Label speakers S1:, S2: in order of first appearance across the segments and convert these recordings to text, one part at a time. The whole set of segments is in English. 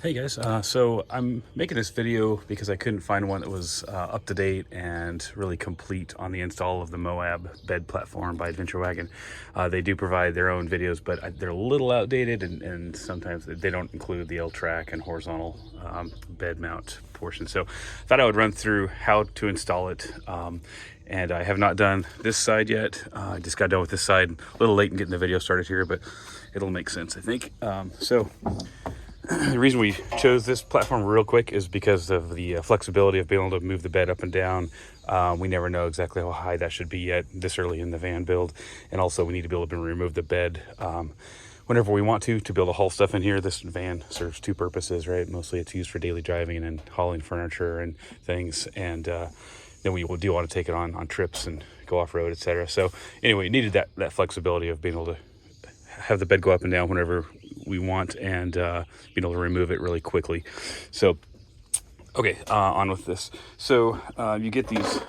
S1: Hey guys, so I'm making this video because I couldn't find one that was up to date and really complete on the install of the MOAB bed platform by Adventure Wagon. They do provide their own videos, but they're a little outdated and sometimes they don't include the L-track and horizontal bed mount portion. So I thought I would run through how to install it. And I have not done this side yet. I just got done with this side, a little late in getting the video started here, but it'll make sense, I think. The reason we chose this platform real quick is because of the flexibility of being able to move the bed up and down. We never know exactly how high that should be yet this early in the van build. And also we need to be able to remove the bed whenever we want to be able to haul stuff in here. This van serves two purposes, right? Mostly it's used for daily driving and hauling furniture and things. And then we do want to take it on trips and go off-road, etc. So anyway, we needed that flexibility of being able to have the bed go up and down whenever we want and being able to remove it really quickly. So okay, on with this. So you get these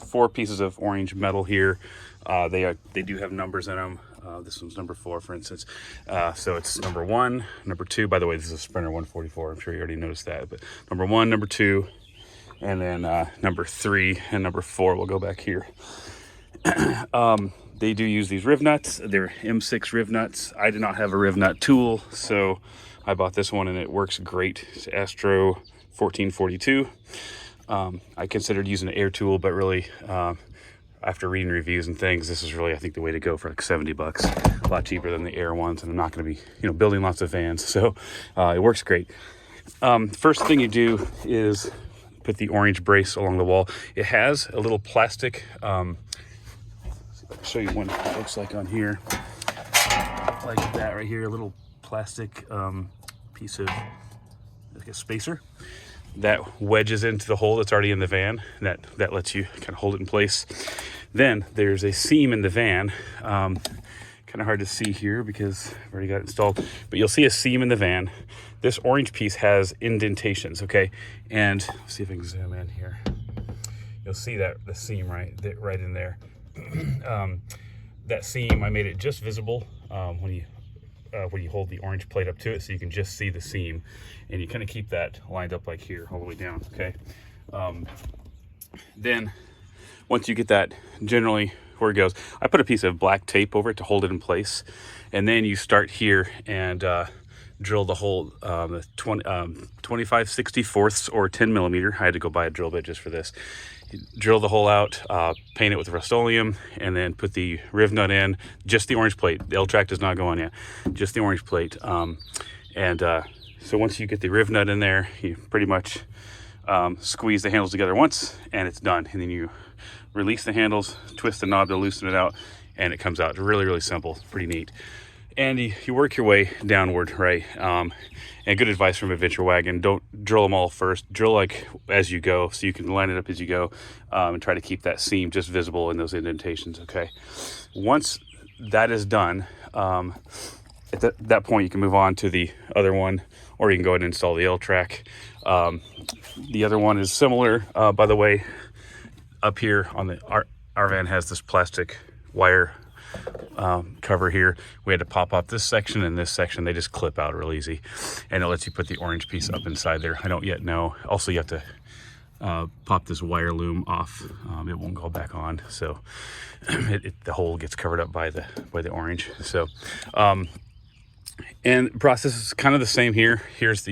S1: 4 pieces of orange metal here. They do have numbers in them. This one's number 4, for instance. So it's number 1, number 2. By the way, this is a Sprinter 144. I'm sure you already noticed that. But number 1, number 2, and then number 3 and number 4 will go back here. They do use these riv nuts. They're M6 riv nuts. I did not have a riv nut tool, so I bought this one and it works great. It's Astro 1442. I considered using an air tool, but really, after reading reviews and things, this is really, I think, the way to go for like $70. A lot cheaper than the air ones, and I'm not going to be, building lots of vans, so it works great. First thing you do is put the orange brace along the wall. It has a little plastic. I'll show you what it looks like on here, like that right here, a little plastic piece of like a spacer that wedges into the hole that's already in the van. That lets you kind of hold it in place. Then there's a seam in the van, kind of hard to see here because I've already got it installed, but you'll see a seam in the van. This orange piece has indentations, okay? And let's see if I can zoom in here. You'll see that the seam right in there. That seam, I made it just visible when you hold the orange plate up to it, so you can just see the seam, and you kind of keep that lined up like here all the way down, okay? Then once you get that generally where it goes, I put a piece of black tape over it to hold it in place, and then you start here and drill the hole, 25/64 or 10 millimeter. I had to go buy a drill bit just for this. Drill the hole out, paint it with Rust-Oleum, and then put the riv nut in, just the orange plate. The L-track does not go on yet, just the orange plate. So once you get the riv nut in there, you pretty much squeeze the handles together once, and it's done. And then you release the handles, twist the knob to loosen it out, and it comes out. Really, really simple, pretty neat. And you work your way downward, right? And good advice from Adventure Wagon: don't drill them all first. Drill like as you go, so you can line it up as you go, and try to keep that seam just visible in those indentations, okay? Once that is done, at that point you can move on to the other one, or you can go ahead and install the L-track. The other one is similar, by the way. Up here on our van has this plastic wire cover here. We had to pop off this section and this section. They just clip out real easy, and it lets you put the orange piece up inside there. I don't yet know. Also, you have to pop this wire loom off. It won't go back on, so the hole gets covered up by the orange. So and the process is kind of the same here. Here's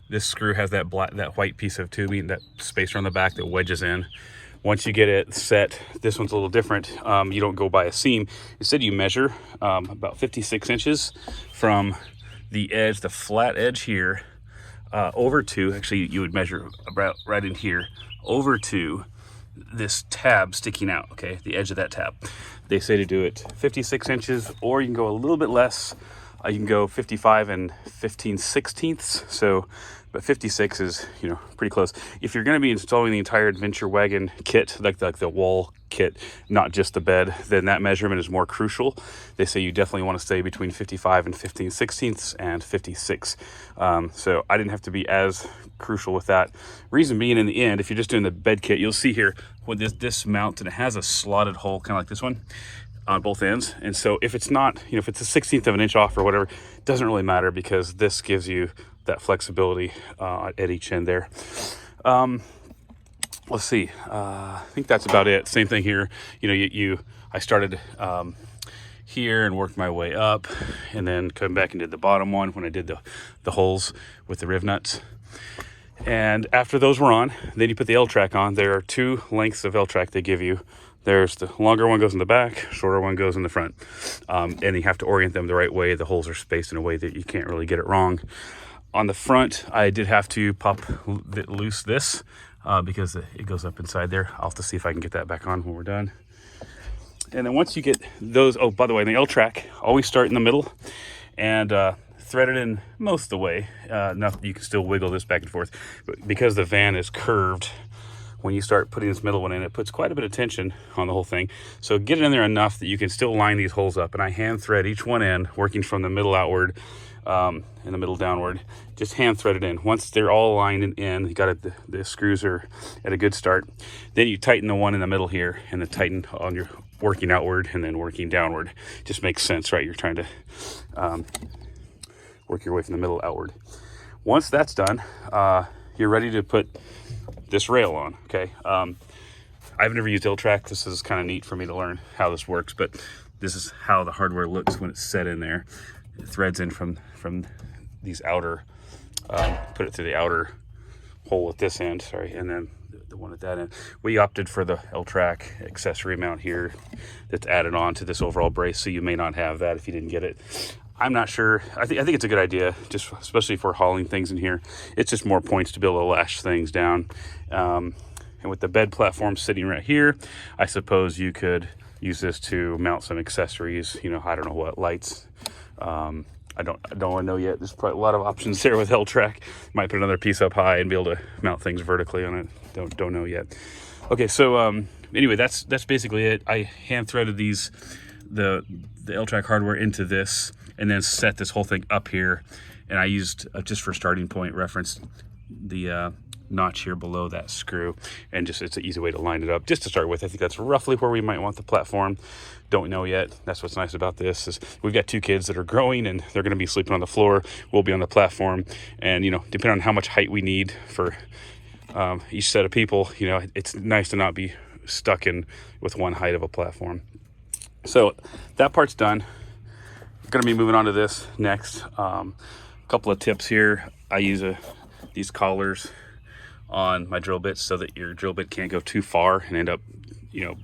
S1: this screw has that white piece of tubing, that spacer on the back that wedges in. Once you get it set, this one's a little different. You don't go by a seam. Instead, you measure about 56 inches from the edge, the flat edge here, over to, actually you would measure about right in here, over to this tab sticking out, okay, the edge of that tab. They say to do it 56 inches, or you can go a little bit less. You can go 55 and 15/16. So, but 56 is, pretty close. If you're going to be installing the entire Adventure Wagon kit, like the wall kit, not just the bed, then that measurement is more crucial. They say you definitely want to stay between 55 and 15/16 and 56. So I didn't have to be as crucial with that. Reason being, in the end, if you're just doing the bed kit, you'll see here with this mount, and it has a slotted hole, kind of like this one, on both ends. And so if it's not, if it's a 1/16 of an inch off or whatever, it doesn't really matter, because this gives you that flexibility at each end there. Let's see. I think that's about it. Same thing here. You know, I started here and worked my way up, and then come back and did the bottom one when I did the holes with the riv nuts. And after those were on, then you put the L-track on. There are 2 lengths of L-track they give you. There's the longer one goes in the back, shorter one goes in the front. And you have to orient them the right way. The holes are spaced in a way that you can't really get it wrong. On the front, I did have to pop loose this because it goes up inside there. I'll have to see if I can get that back on when we're done. And then once you get those, oh, by the way, the L-track, always start in the middle and thread it in most of the way. Enough you can still wiggle this back and forth. But because the van is curved, when you start putting this middle one in, it puts quite a bit of tension on the whole thing. So get it in there enough that you can still line these holes up. And I hand thread each one in, working from the middle outward and the middle downward. Just hand thread it in. Once they're all aligned in, you got it, the screws are at a good start. Then you tighten the one in the middle here, and then tighten on your working outward and then working downward. Just makes sense, right? You're trying to work your way from the middle outward. Once that's done, you're ready to put this rail on. Okay. I've never used L-track. This is kind of neat for me to learn how this works, but this is how the hardware looks when it's set in there. It threads in from these outer, put it through the outer hole at this end, sorry, and then the one at that end. We opted for the L-track accessory mount here that's added on to this overall brace, so you may not have that if you didn't get it. I'm not sure. I think it's a good idea, just especially for hauling things in here. It's just more points to be able to lash things down. And with the bed platform sitting right here, I suppose you could use this to mount some accessories. You know, I don't know what, lights. I don't know yet. There's probably a lot of options there with L-track. Might put another piece up high and be able to mount things vertically on it. Don't know yet. Okay, so anyway, that's basically it. I hand threaded the L-track hardware into this, and then set this whole thing up here. And I used, just for starting point reference, the notch here below that screw, and just it's an easy way to line it up just to start with. I think that's roughly where we might want the platform. Don't know yet. That's what's nice about this, is we've got 2 kids that are growing, and they're going to be sleeping on the floor. We'll be on the platform, and you know, depending on how much height we need for each set of people, you know, it's nice to not be stuck in with one height of a platform. So that part's done. Going to be moving on to this next. A couple of tips here. I use these collars on my drill bits so that your drill bit can't go too far and end up, you know,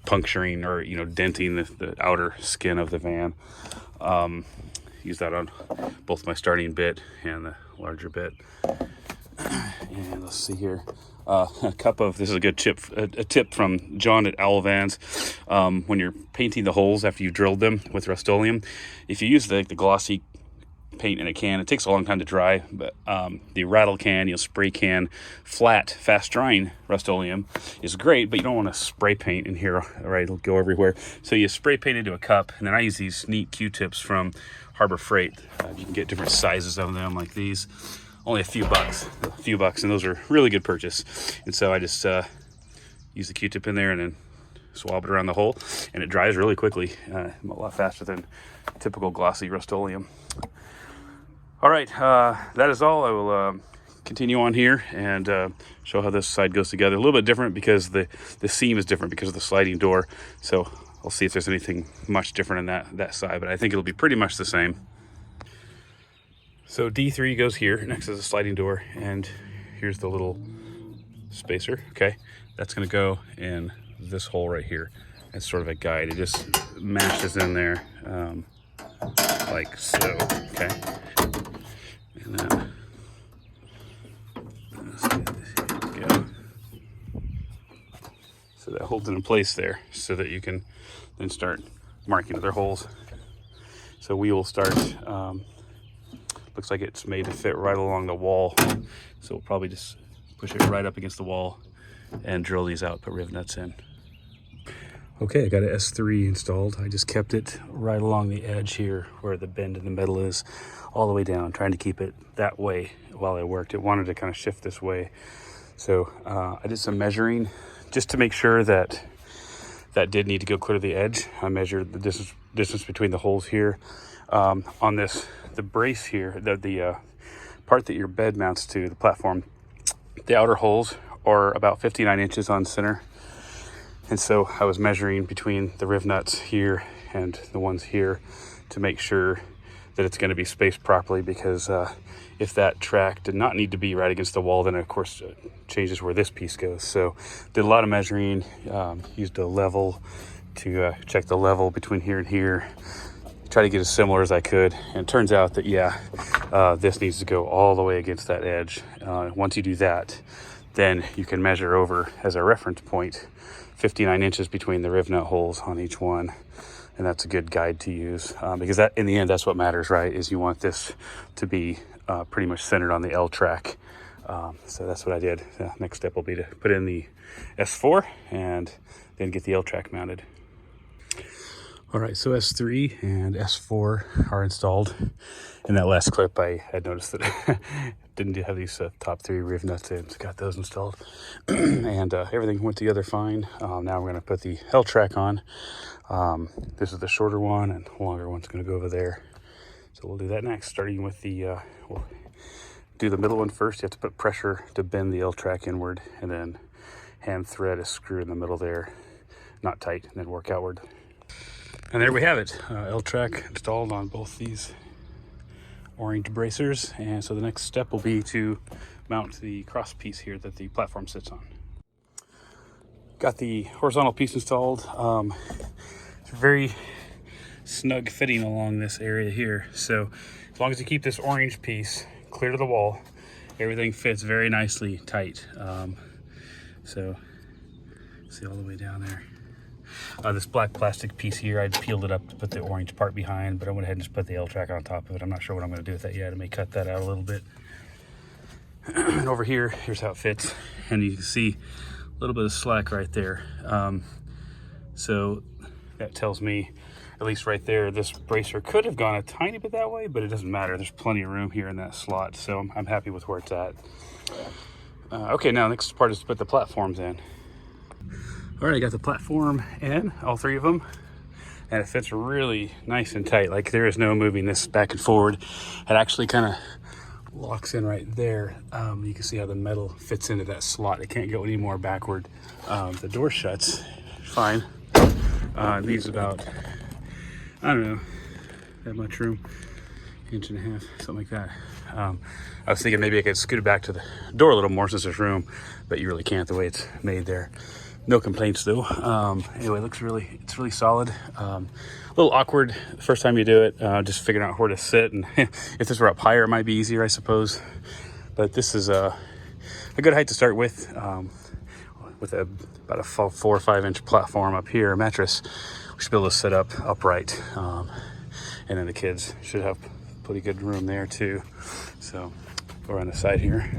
S1: puncturing or, you know, denting the outer skin of the van. Use that on both my starting bit and the larger bit. And let's see here. This is a good tip, a tip from John at Owl Vans. When you're painting the holes after you drilled them with Rust-Oleum, if you use the glossy paint in a can, it takes a long time to dry, but the rattle can, spray can, flat, fast drying Rust-Oleum is great, but you don't want to spray paint in here, right? It'll go everywhere. So you spray paint into a cup, and then I use these neat Q-tips from Harbor Freight. You can get different sizes of them, like these. Only a few bucks, and those are really good purchase. And so I just use the Q-tip in there and then swab it around the hole, and it dries really quickly, a lot faster than typical glossy Rust-Oleum. All right, that is all. I will continue on here and show how this side goes together. A little bit different because the seam is different because of the sliding door. So I'll see if there's anything much different in that side, but I think it'll be pretty much the same. So D3 goes here next to the sliding door, and here's the little spacer. Okay, that's going to go in this hole right here. It's sort of a guide. It just mashes in there like so. Okay, and then let's get this, here we go. So that holds it in place there, so that you can then start marking other holes. So we will start. Looks like it's made to fit right along the wall, so we'll probably just push it right up against the wall and drill these out, put rivet nuts in. Okay, I got an S3 installed. I just kept it right along the edge here where the bend in the metal is, all the way down, trying to keep it that way while I worked. It wanted to kind of shift this way, so I did some measuring just to make sure that did need to go clear to the edge. I measured the distance between the holes here on this. The brace here, the part that your bed mounts to, the platform, the outer holes are about 59 inches on center. And so I was measuring between the riv nuts here and the ones here to make sure that it's going to be spaced properly, because if that track did not need to be right against the wall, then of course it changes where this piece goes. So did a lot of measuring, used a level to check the level between here and here, try to get as similar as I could. And it turns out that, yeah, this needs to go all the way against that edge. Once you do that, then you can measure over as a reference point 59 inches between the riv nut holes on each one. And that's a good guide to use, because that, in the end, that's what matters, right? Is you want this to be pretty much centered on the L track. So that's what I did. The next step will be to put in the S4 and then get the L track mounted. All right, so S3 and S4 are installed. In that last clip, I had noticed that didn't have these top 3 riv nuts in, so got those installed. And everything went together fine. Now we're gonna put the L track on. This is the shorter one, and the longer one's gonna go over there. So we'll do that next, starting with the, we'll do the middle one first. You have to put pressure to bend the L track inward, and then hand thread a screw in the middle there, not tight, and then work outward. And there we have it, L track installed on both these orange bracers. And so the next step will be to mount the cross piece here that the platform sits on. Got the horizontal piece installed. It's very snug fitting along this area here. So as long as you keep this orange piece clear to the wall, everything fits very nicely tight. So see all the way down there. This black plastic piece here, I peeled it up to put the orange part behind, but I went ahead and just put the L track on top of it. I'm not sure what I'm going to do with that yet. I may cut that out a little bit. And over here, here's how it fits. And you can see a little bit of slack right there. So that tells me, at least right there, this bracer could have gone a tiny bit that way, but it doesn't matter. There's plenty of room here in that slot, so I'm happy with where it's at. Okay, now next part is to put the platforms in. All right, I got the platform in, all 3 of them, and it fits really nice and tight. Like, there is no moving this back and forward. It actually kind of locks in right there. You can see how the metal fits into that slot. It can't go any more backward. The door shuts fine. It needs about, I don't know, that much room, 1.5 inches, something like that. I was thinking maybe I could scoot it back to the door a little more since there's room, but you really can't the way it's made there. No complaints though. Anyway, it's really solid. A little awkward the first time you do it, just figuring out where to sit, and if this were up higher, it might be easier, I suppose. But this is a good height to start with about a 4 or 5 inch platform up here, a mattress. We should be able to sit up upright, and then the kids should have pretty good room there too. So go around the side here,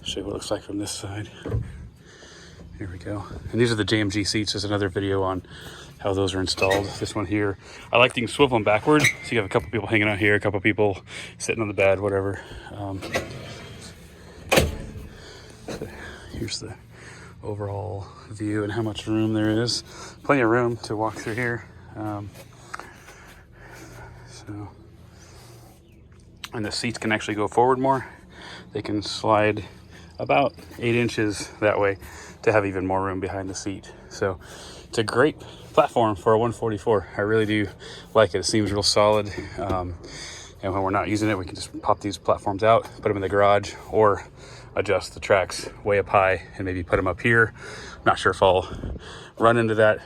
S1: show you what it looks like from this side. Here we go. And these are the JMG seats. There's another video on how those are installed. This one here, I like to swivel them backward, so you have a couple people hanging out here, a couple people sitting on the bed, whatever. So here's the overall view and how much room there is. Plenty of room to walk through here. And the seats can actually go forward more. They can slide about 8 inches that way to have even more room behind the seat. So it's a great platform for a 144. I really do like it. It seems real solid. And when we're not using it, we can just pop these platforms out, put them in the garage, or adjust the tracks way up high and maybe put them up here. Not sure if I'll run into that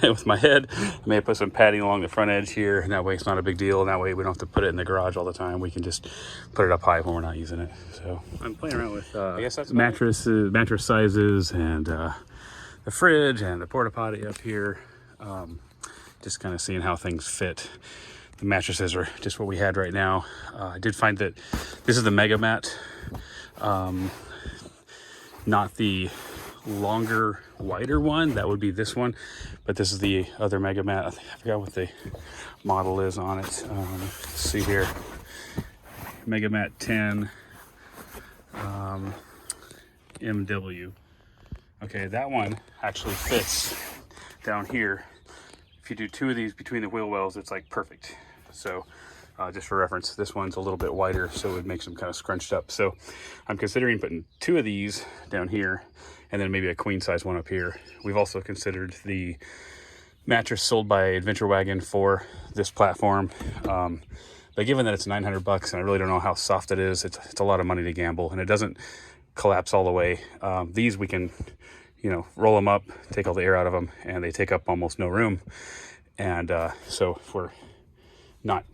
S1: with my head. I may put some padding along the front edge here, and that way it's not a big deal, and that way we don't have to put it in the garage all the time. We can just put it up high when we're not using it. So I'm playing around with I guess that's mattress sizes, and the fridge and the porta potty up here. Just kind of seeing how things fit. The mattresses are just what we had right now. I did find that this is the Mega Mat, not the longer, wider one. That would be this one, but this is the other Mega Mat. I forgot what the model is on it. Let's see here, Mega Mat 10 MW. Okay, that one actually fits down here. If you do 2 of these between the wheel wells, it's like perfect. So just for reference. This one's a little bit wider, so it would make them kind of scrunched up. So I'm considering putting 2 of these down here, and then maybe a queen size one up here. We've also considered the mattress sold by Adventure Wagon for this platform. But given that it's $900 and I really don't know how soft it is, it's a lot of money to gamble, and it doesn't collapse all the way. These we can, roll them up, take all the air out of them, and they take up almost no room. And so if we're not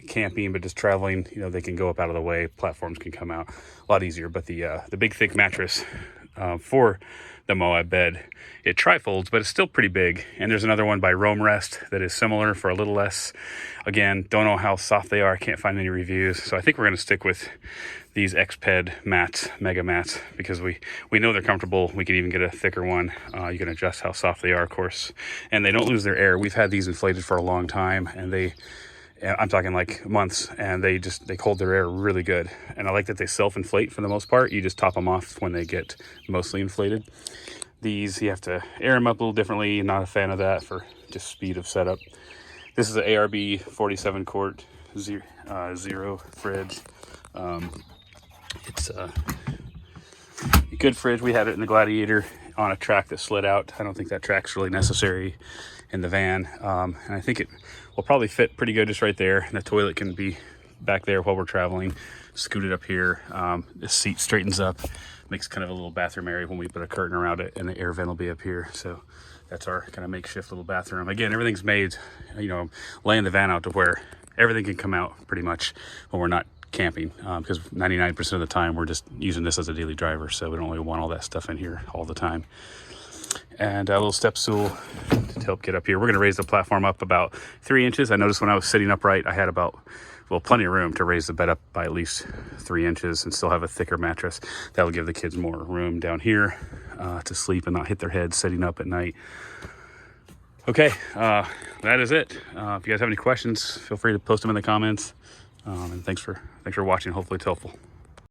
S1: camping but just traveling, they can go up out of the way. Platforms can come out a lot easier. But the big thick mattress for the MOAB bed, it trifolds, but it's still pretty big. And there's another one by Roam Rest that is similar for a little less. Again, don't know how soft they are. I can't find any reviews. So I think we're going to stick with these Xped mats, mega mats, because we know they're comfortable. We can even get a thicker one. You can adjust how soft they are, of course. And they don't lose their air. We've had these inflated for a long time, and I'm talking like months, and they hold their air really good. And I like that they self-inflate for the most part. You just top them off when they get mostly inflated. These, you have to air them up a little differently. Not a fan of that for just speed of setup. This is an ARB 47 quart zero fridge. It's a good fridge. We had it in the Gladiator on a track that slid out. I don't think that track's really necessary in the van. And I think it will probably fit pretty good just right there. And the toilet can be back there while we're traveling. Scoot it up here. The seat straightens up, makes kind of a little bathroom area when we put a curtain around it, and the air vent will be up here. So that's our kind of makeshift little bathroom. Again, everything's made, laying the van out to where everything can come out pretty much when we're not camping, because 99% of the time we're just using this as a daily driver, so we don't really want all that stuff in here all the time. And a little step stool to help get up here. We're going to raise the platform up about 3 inches. I noticed when I was sitting upright, I had plenty of room to raise the bed up by at least 3 inches and still have a thicker mattress. That'll give the kids more room down here to sleep and not hit their heads sitting up at night. Okay, that is it. If you guys have any questions, feel free to post them in the comments. And thanks for watching. Hopefully it's helpful.